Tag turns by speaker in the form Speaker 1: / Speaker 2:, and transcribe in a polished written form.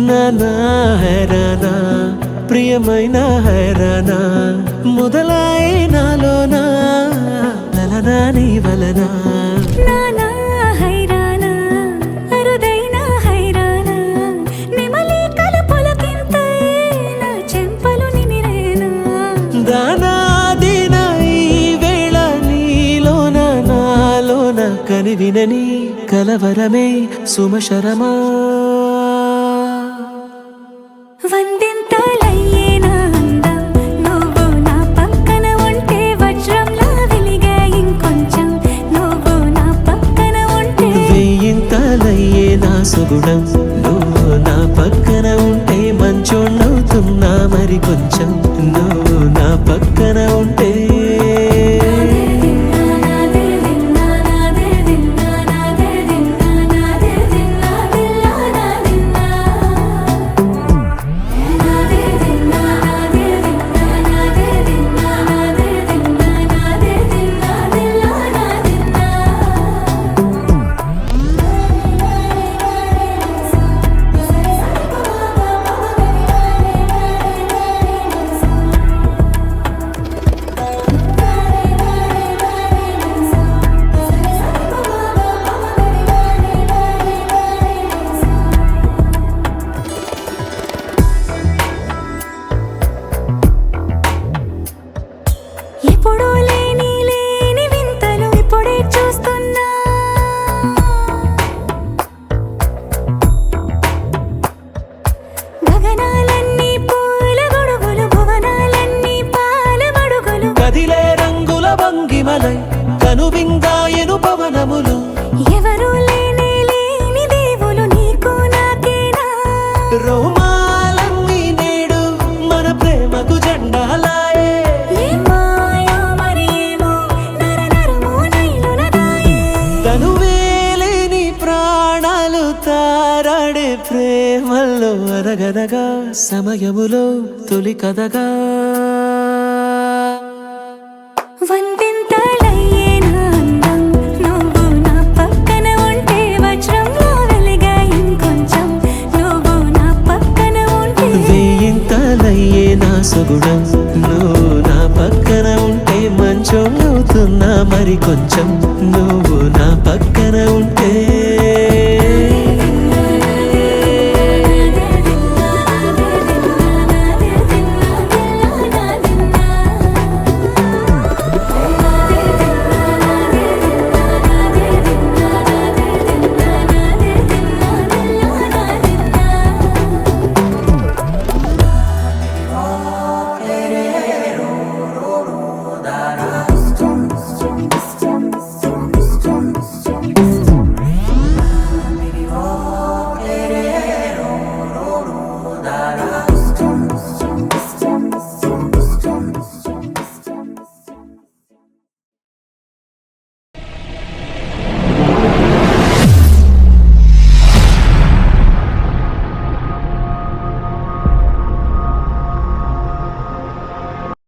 Speaker 1: నానా హైరానా ప్రియమైన హైరానా మొదలాయి నాలోనా లలనా నీ వలనా
Speaker 2: నానా హైరానా అరుదైన హైరానా నెమలి కలుపులకింతై నా చెంపలు నిమిరేనా
Speaker 1: దానా దీనా ఈ వేళ నీలోన నాలోన కనివినని కలవరమే సుమశరమా
Speaker 2: వందింతలయ్యేనా అందం నువ్వు నా పక్కన ఉంటే వజ్రంలా వెలిగే ఇంకొంచెం నువ్వు నా పక్కన ఉంటే
Speaker 1: వెయ్యింతలయ్యే నా సుగుణం నువ్వు నా పక్కన ఉంటే మంచోళ్ళవుతున్నా మరి కొంచెం నువ్వు నా పక్కన ఉంటే
Speaker 2: ఎప్పుడూ లేని వింతలు ఇప్పుడే చూస్తున్నా గగనాలన్నీ పూల గొడుగులు భువనాలన్నీ పాల మడుగులు
Speaker 1: కదిలే రంగుల భంగిమలై కనువిందాయను పవనములు
Speaker 2: ఎవరూ లేని దేవులు నీకు నాకేనా
Speaker 1: రోమాలన్నీ నేడు మన ప్రేమకు జెండాలాయే
Speaker 2: ఏమాయో మరి ఏమో నరనరమో నైలున దాయే
Speaker 1: తనువేలేని ప్రాణాలు తారాడే ప్రేమల్లో అనగనగా సమయములో తొలి కథగా
Speaker 2: వందింతలయ్యేనా అందం నువ్వు నా పక్కన ఉంటే వజ్రంలా వెలిగే ఇంకొంచెం నువ్వు నా పక్కన ఉంటే
Speaker 1: వెయ్యింతలయ్యే నా సుగుణం నువ్వు నా పక్కన ఉంటే మంచోళ్ళవుతున్నా మరి కొంచెం నువ్వు నా పక్కన ఉంటే
Speaker 3: da da